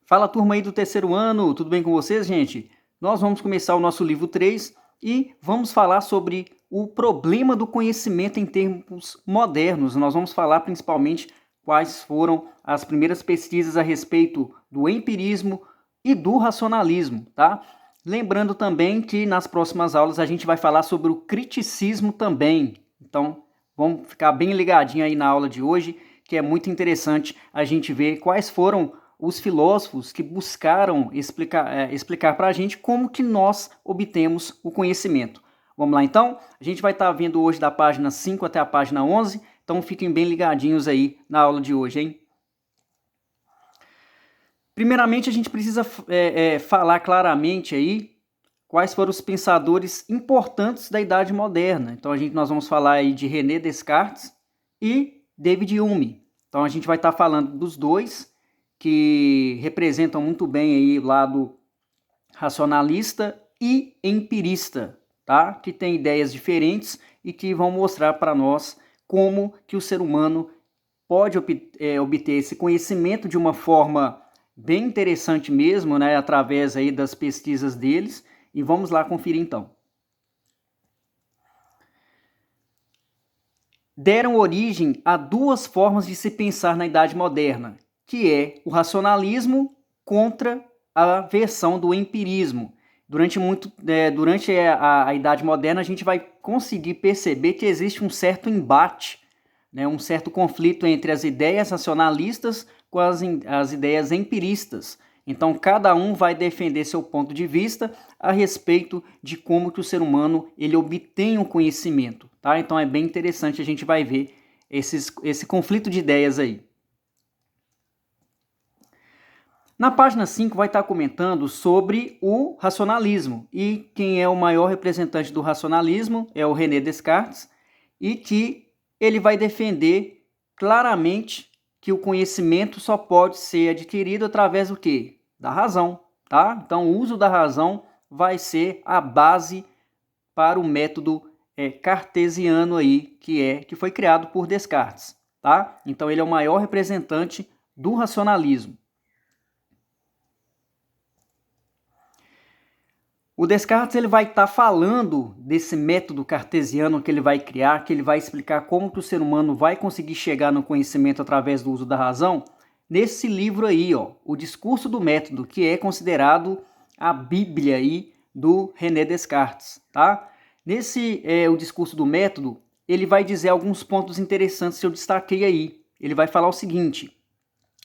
Fala, turma aí do terceiro ano, tudo bem com vocês, gente? Nós vamos começar o nosso livro 3 e vamos falar sobre o problema do conhecimento em termos modernos. Nós vamos falar principalmente quais foram as primeiras pesquisas a respeito do empirismo e do racionalismo, tá? Lembrando também que nas próximas aulas a gente vai falar sobre o criticismo também. Então, vamos ficar bem ligadinho aí na aula de hoje, que é muito interessante a gente ver quais foram os filósofos que buscaram explicar para a gente como que nós obtemos o conhecimento. Vamos lá então? A gente vai estar vendo hoje da página 5 até a página 11, então fiquem bem ligadinhos aí na aula de hoje, hein? Primeiramente, a gente precisa falar claramente aí quais foram os pensadores importantes da Idade Moderna. Então, nós vamos falar aí de René Descartes e David Hume. Então, a gente vai estar falando dos dois, que representam muito bem aí o lado racionalista e empirista, tá? Que tem ideias diferentes e que vão mostrar para nós como que o ser humano pode obter esse conhecimento de uma forma bem interessante mesmo, né? Através aí das pesquisas deles. E vamos lá conferir então. Deram origem a duas formas de se pensar na Idade Moderna, que é o racionalismo contra a versão do empirismo. Durante a Idade Moderna, a gente vai conseguir perceber que existe um certo embate, né, um certo conflito entre as ideias racionalistas com as ideias empiristas. Então, cada um vai defender seu ponto de vista a respeito de como que o ser humano ele obtém o conhecimento. Tá? Então, é bem interessante, a gente vai ver esse conflito de ideias aí. Na página 5 vai estar comentando sobre o racionalismo, e quem é o maior representante do racionalismo é o René Descartes, e que ele vai defender claramente que o conhecimento só pode ser adquirido através do quê? Da razão, tá? Então, o uso da razão vai ser a base para o método cartesiano aí, que foi criado por Descartes, tá? Então, ele é o maior representante do racionalismo. O Descartes ele vai estar falando desse método cartesiano que ele vai criar, que ele vai explicar como que o ser humano vai conseguir chegar no conhecimento através do uso da razão, nesse livro aí, ó, O Discurso do Método, que é considerado a Bíblia aí do René Descartes, tá? O Discurso do Método, ele vai dizer alguns pontos interessantes que eu destaquei aí. Ele vai falar o seguinte,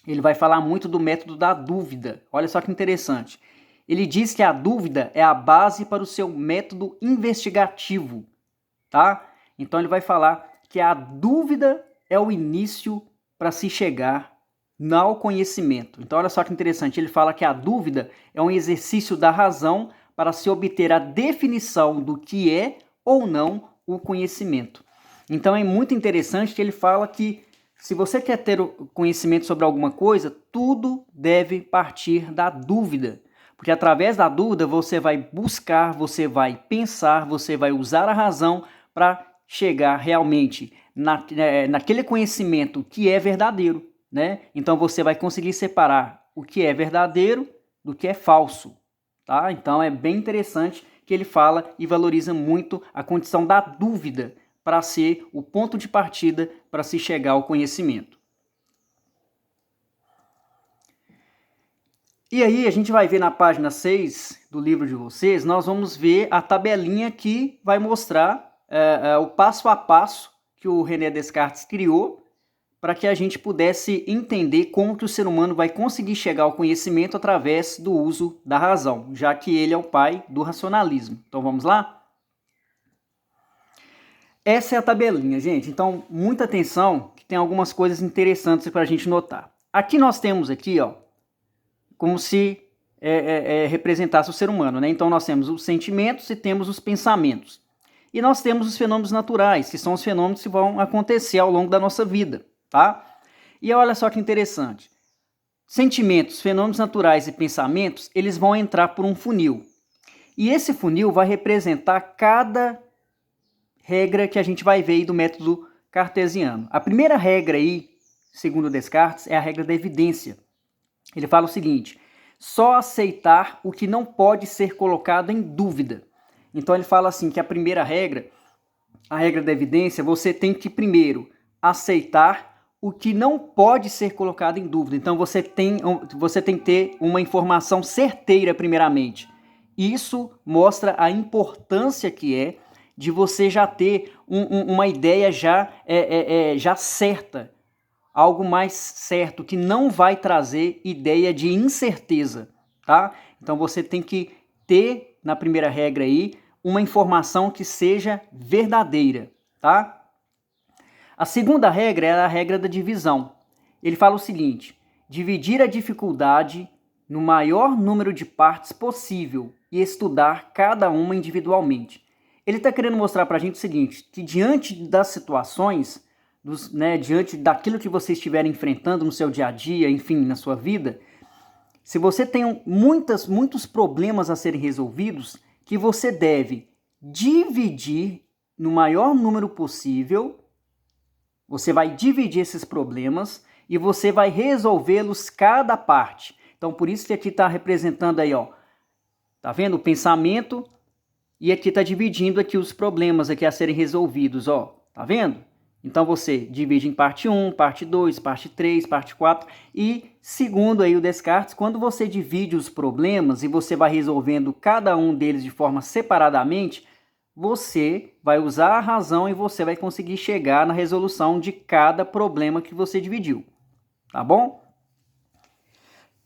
ele vai falar muito do método da dúvida. Olha só que interessante. Ele diz que a dúvida é a base para o seu método investigativo, tá? Então ele vai falar que a dúvida é o início para se chegar ao conhecimento. Então olha só que interessante, ele fala que a dúvida é um exercício da razão para se obter a definição do que é ou não o conhecimento. Então é muito interessante que ele fala que se você quer ter conhecimento sobre alguma coisa, tudo deve partir da dúvida. Porque através da dúvida você vai buscar, você vai pensar, você vai usar a razão para chegar realmente naquele conhecimento que é verdadeiro, né? Então você vai conseguir separar o que é verdadeiro do que é falso, tá? Então é bem interessante que ele fala e valoriza muito a condição da dúvida para ser o ponto de partida para se chegar ao conhecimento. E aí a gente vai ver na página 6 do livro de vocês, nós vamos ver a tabelinha que vai mostrar o passo a passo que o René Descartes criou para que a gente pudesse entender como que o ser humano vai conseguir chegar ao conhecimento através do uso da razão, já que ele é o pai do racionalismo. Então vamos lá? Essa é a tabelinha, gente. Então muita atenção, que tem algumas coisas interessantes para a gente notar. Aqui nós temos aqui, ó, como se representasse o ser humano, né? Então nós temos os sentimentos e temos os pensamentos. E nós temos os fenômenos naturais, que são os fenômenos que vão acontecer ao longo da nossa vida, tá? E olha só que interessante. Sentimentos, fenômenos naturais e pensamentos, eles vão entrar por um funil. E esse funil vai representar cada regra que a gente vai ver aí do método cartesiano. A primeira regra aí, segundo Descartes, é a regra da evidência. Ele fala o seguinte, só aceitar o que não pode ser colocado em dúvida. Então ele fala assim que a primeira regra, a regra da evidência, você tem que primeiro aceitar o que não pode ser colocado em dúvida. Então você tem que ter uma informação certeira primeiramente. Isso mostra a importância que é de você já ter uma ideia já certa, algo mais certo, que não vai trazer ideia de incerteza, tá? Então você tem que ter, na primeira regra aí, uma informação que seja verdadeira, tá? A segunda regra é a regra da divisão. Ele fala o seguinte: dividir a dificuldade no maior número de partes possível e estudar cada uma individualmente. Ele está querendo mostrar para a gente o seguinte, que diante das situações, diante daquilo que você estiver enfrentando no seu dia a dia, enfim, na sua vida, se você tem muitos problemas a serem resolvidos, que você deve dividir no maior número possível. Você vai dividir esses problemas e você vai resolvê-los cada parte. Então, por isso que aqui está representando aí, ó. Tá vendo? O pensamento, e aqui está dividindo aqui os problemas aqui a serem resolvidos, ó. Tá vendo? Então, você divide em parte 1, parte 2, parte 3, parte 4. E, segundo aí o Descartes, quando você divide os problemas e você vai resolvendo cada um deles de forma separadamente, você vai usar a razão e você vai conseguir chegar na resolução de cada problema que você dividiu, tá bom?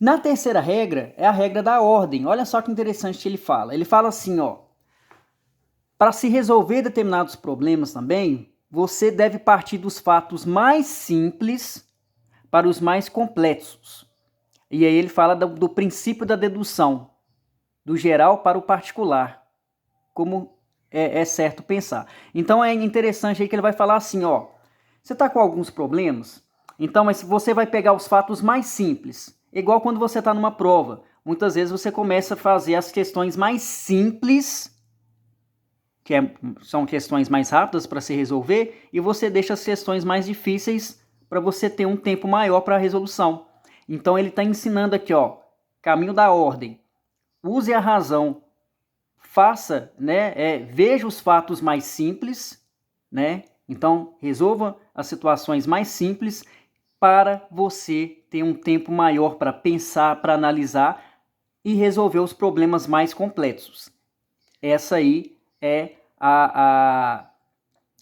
Na terceira regra, é a regra da ordem. Olha só que interessante que ele fala. Ele fala assim, ó, para se resolver determinados problemas também, você deve partir dos fatos mais simples para os mais complexos. E aí ele fala do princípio da dedução, do geral para o particular, como é certo pensar. Então é interessante aí que ele vai falar assim, ó, você está com alguns problemas? Então, mas você vai pegar os fatos mais simples, igual quando você está numa prova. Muitas vezes você começa a fazer as questões mais simples, são questões mais rápidas para se resolver, e você deixa as questões mais difíceis para você ter um tempo maior para a resolução. Então ele está ensinando aqui, ó, caminho da ordem. Use a razão. Faça, veja os fatos mais simples, Então, resolva as situações mais simples para você ter um tempo maior para pensar, para analisar e resolver os problemas mais complexos. Essa aí é a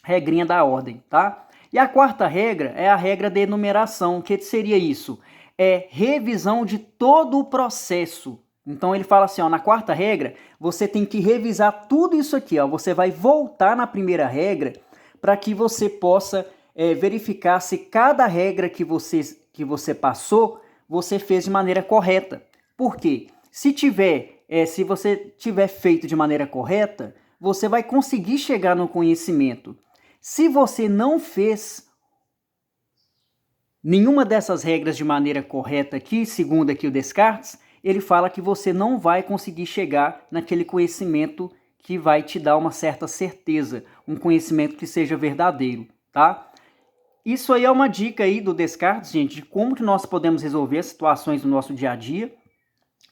regrinha da ordem, tá? E a quarta regra é a regra de enumeração. O que seria isso? É revisão de todo o processo. Então ele fala assim, ó, na quarta regra, você tem que revisar tudo isso aqui, ó. Você vai voltar na primeira regra para que você possa verificar se cada regra que você passou, você fez de maneira correta. Por quê? Se você tiver feito de maneira correta, você vai conseguir chegar no conhecimento. Se você não fez nenhuma dessas regras de maneira correta aqui, segundo aqui o Descartes, ele fala que você não vai conseguir chegar naquele conhecimento que vai te dar uma certa certeza, um conhecimento que seja verdadeiro, tá? Isso aí é uma dica aí do Descartes, gente, de como que nós podemos resolver as situações do nosso dia a dia.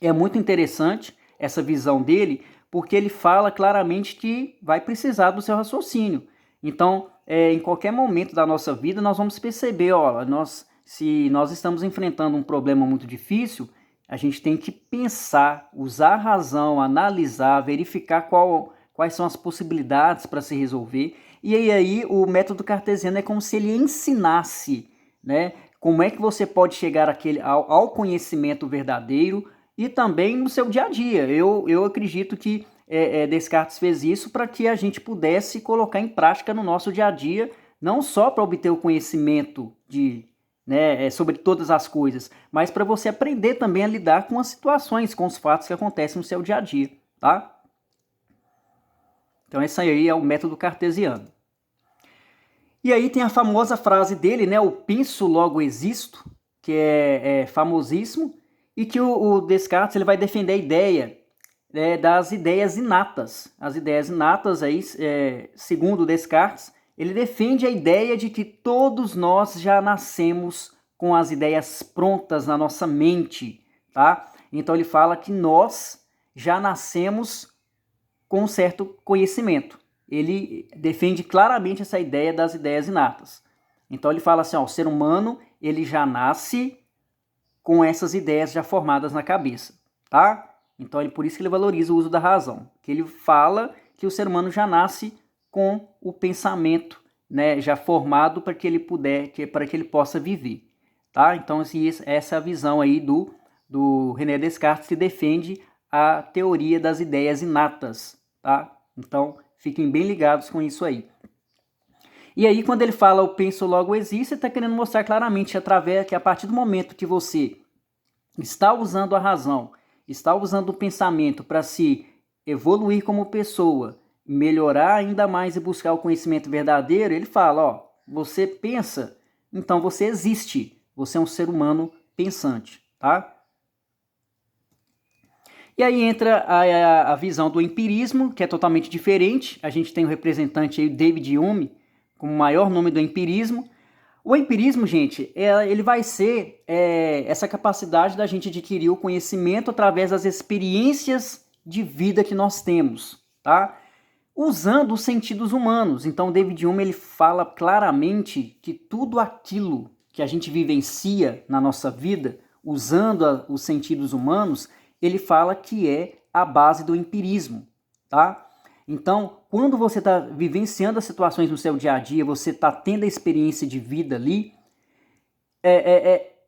É muito interessante essa visão dele, porque ele fala claramente que vai precisar do seu raciocínio. Então, em qualquer momento da nossa vida, nós vamos perceber, ó, se nós estamos enfrentando um problema muito difícil, a gente tem que pensar, usar a razão, analisar, verificar quais são as possibilidades para se resolver. E aí o método cartesiano é como se ele ensinasse, como é que você pode chegar ao conhecimento verdadeiro e também no seu dia a dia. Eu acredito que Descartes fez isso para que a gente pudesse colocar em prática no nosso dia a dia, não só para obter o conhecimento sobre todas as coisas, mas para você aprender também a lidar com as situações, com os fatos que acontecem no seu dia a dia, tá? Então esse aí é o método cartesiano. E aí tem a famosa frase dele, o penso logo existo, que é famosíssimo, e que o Descartes ele vai defender a ideia das ideias inatas. As ideias inatas, aí, segundo Descartes, ele defende a ideia de que todos nós já nascemos com as ideias prontas na nossa mente, tá? Então ele fala que nós já nascemos com um certo conhecimento. Ele defende claramente essa ideia das ideias inatas. Então ele fala assim, ó, o ser humano ele já nasce com essas ideias já formadas na cabeça, tá? Então por isso que ele valoriza o uso da razão, que ele fala que o ser humano já nasce com o pensamento, né, já formado para que ele para que ele possa viver, tá? Então essa é a visão aí do René Descartes, que defende a teoria das ideias inatas, tá? Então fiquem bem ligados com isso aí. E aí quando ele fala o penso logo existe, ele está querendo mostrar claramente através que a partir do momento que você está usando a razão, está usando o pensamento para se evoluir como pessoa, melhorar ainda mais e buscar o conhecimento verdadeiro, ele fala, ó, você pensa, então você existe, você é um ser humano pensante, tá? E aí entra a visão do empirismo, que é totalmente diferente. A gente tem o representante aí, David Hume, como o maior nome do empirismo. O empirismo, gente, ele vai ser essa capacidade da gente adquirir o conhecimento através das experiências de vida que nós temos, tá? Usando os sentidos humanos. Então, David Hume ele fala claramente que tudo aquilo que a gente vivencia na nossa vida, usando os sentidos humanos, ele fala que é a base do empirismo, tá? Então, quando você está vivenciando as situações no seu dia a dia, você está tendo a experiência de vida ali,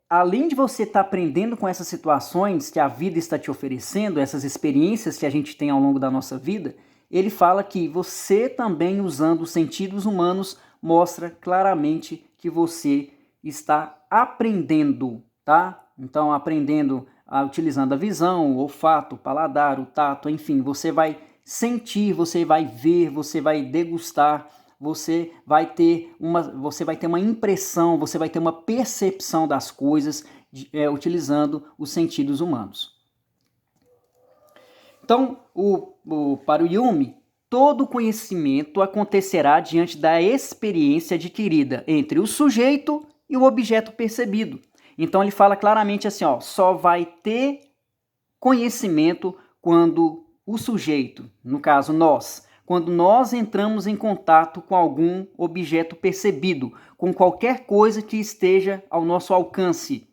além de você estar aprendendo com essas situações que a vida está te oferecendo, essas experiências que a gente tem ao longo da nossa vida, ele fala que você também, usando os sentidos humanos, mostra claramente que você está aprendendo, tá? Então, aprendendo utilizando a visão, o olfato, o paladar, o tato, enfim, você vai sentir, você vai ver, você vai degustar, você vai ter uma impressão, você vai ter uma percepção das coisas utilizando os sentidos humanos. Então, para o Hume, todo conhecimento acontecerá diante da experiência adquirida entre o sujeito e o objeto percebido. Então ele fala claramente assim, ó, só vai ter conhecimento quando o sujeito, no caso nós, quando nós entramos em contato com algum objeto percebido, com qualquer coisa que esteja ao nosso alcance,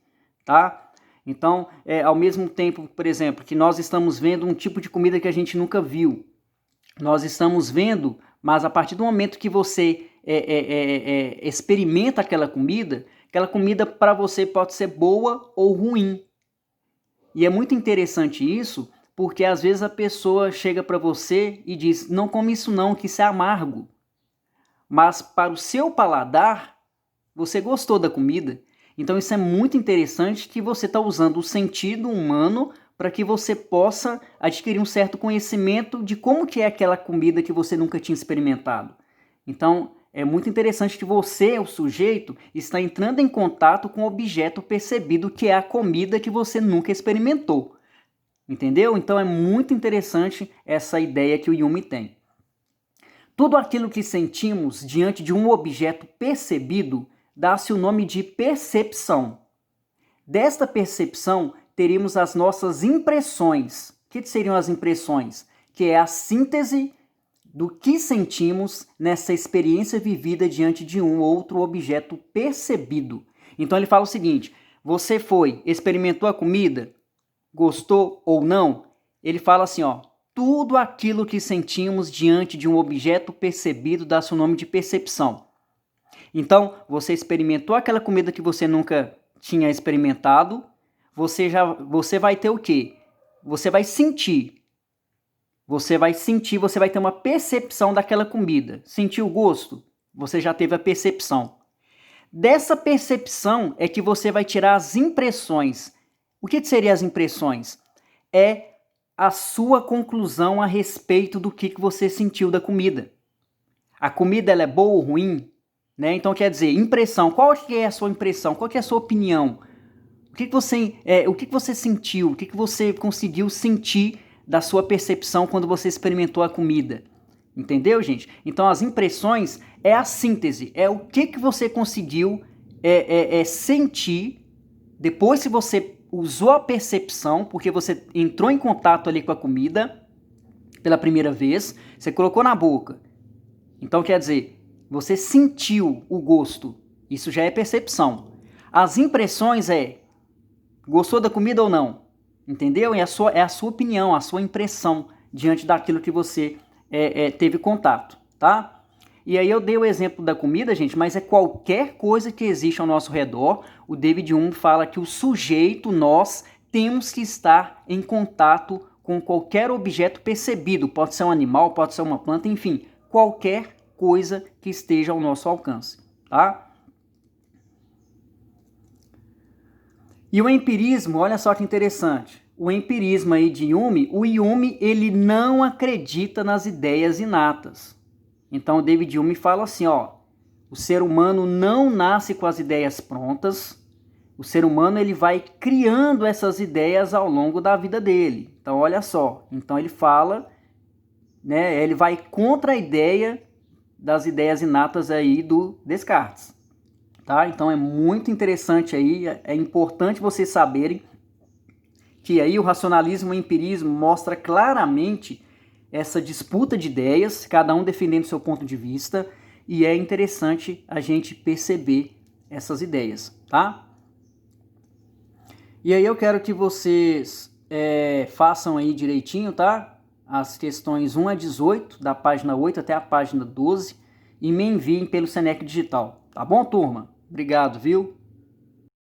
tá? Então, ao mesmo tempo, por exemplo, que nós estamos vendo um tipo de comida que a gente nunca viu, nós estamos vendo, mas a partir do momento que você experimenta aquela comida para você pode ser boa ou ruim. E é muito interessante isso, porque às vezes a pessoa chega para você e diz, não come isso não, que isso é amargo. Mas para o seu paladar, você gostou da comida. Então isso é muito interessante que você está usando o sentido humano para que você possa adquirir um certo conhecimento de como que é aquela comida que você nunca tinha experimentado. Então, é muito interessante que você, o sujeito, está entrando em contato com o objeto percebido, que é a comida que você nunca experimentou. Entendeu? Então é muito interessante essa ideia que o Hume tem. Tudo aquilo que sentimos diante de um objeto percebido dá-se o nome de percepção. Desta percepção, teríamos as nossas impressões. O que seriam as impressões? Que é a síntese do que sentimos nessa experiência vivida diante de um outro objeto percebido. Então ele fala o seguinte, você experimentou a comida, gostou ou não? Ele fala assim, ó, tudo aquilo que sentimos diante de um objeto percebido dá-se o nome de percepção. Então, você experimentou aquela comida que você nunca tinha experimentado, você vai ter o quê? Você vai sentir. Você vai ter uma percepção daquela comida. Sentiu o gosto? Você já teve a percepção. Dessa percepção é que você vai tirar as impressões. O que seriam as impressões? É a sua conclusão a respeito do que você sentiu da comida. A comida ela é boa ou ruim? Né? Então quer dizer, impressão. Qual que é a sua impressão? Qual que é a sua opinião? O que você sentiu? O que você conseguiu sentir da sua percepção quando você experimentou a comida? Entendeu, gente? Então as impressões é a síntese, é o que você conseguiu sentir depois que você usou a percepção, porque você entrou em contato ali com a comida pela primeira vez, você colocou na boca. Então quer dizer, você sentiu o gosto, isso já é percepção. As impressões gostou da comida ou não? Entendeu? É a sua opinião, a sua impressão diante daquilo que você teve contato, tá? E aí eu dei o exemplo da comida, gente, mas é qualquer coisa que existe ao nosso redor. O David Hume fala que o sujeito, nós, temos que estar em contato com qualquer objeto percebido. Pode ser um animal, pode ser uma planta, enfim, qualquer coisa que esteja ao nosso alcance, tá? E o empirismo, olha só que interessante. O empirismo aí de Hume, o Hume, ele não acredita nas ideias inatas. Então o David Hume fala assim, ó, o ser humano não nasce com as ideias prontas, o ser humano ele vai criando essas ideias ao longo da vida dele. Então olha só, então ele fala, né, ele vai contra a ideia das ideias inatas aí do Descartes. Tá? Então é muito interessante aí, é importante vocês saberem que aí o racionalismo e o empirismo mostra claramente essa disputa de ideias, cada um defendendo seu ponto de vista, e é interessante a gente perceber essas ideias, tá? E aí eu quero que vocês façam aí direitinho, tá? As questões 1 a 18, da página 8 até a página 12, e me enviem pelo Senec Digital, tá bom, turma? Obrigado, viu?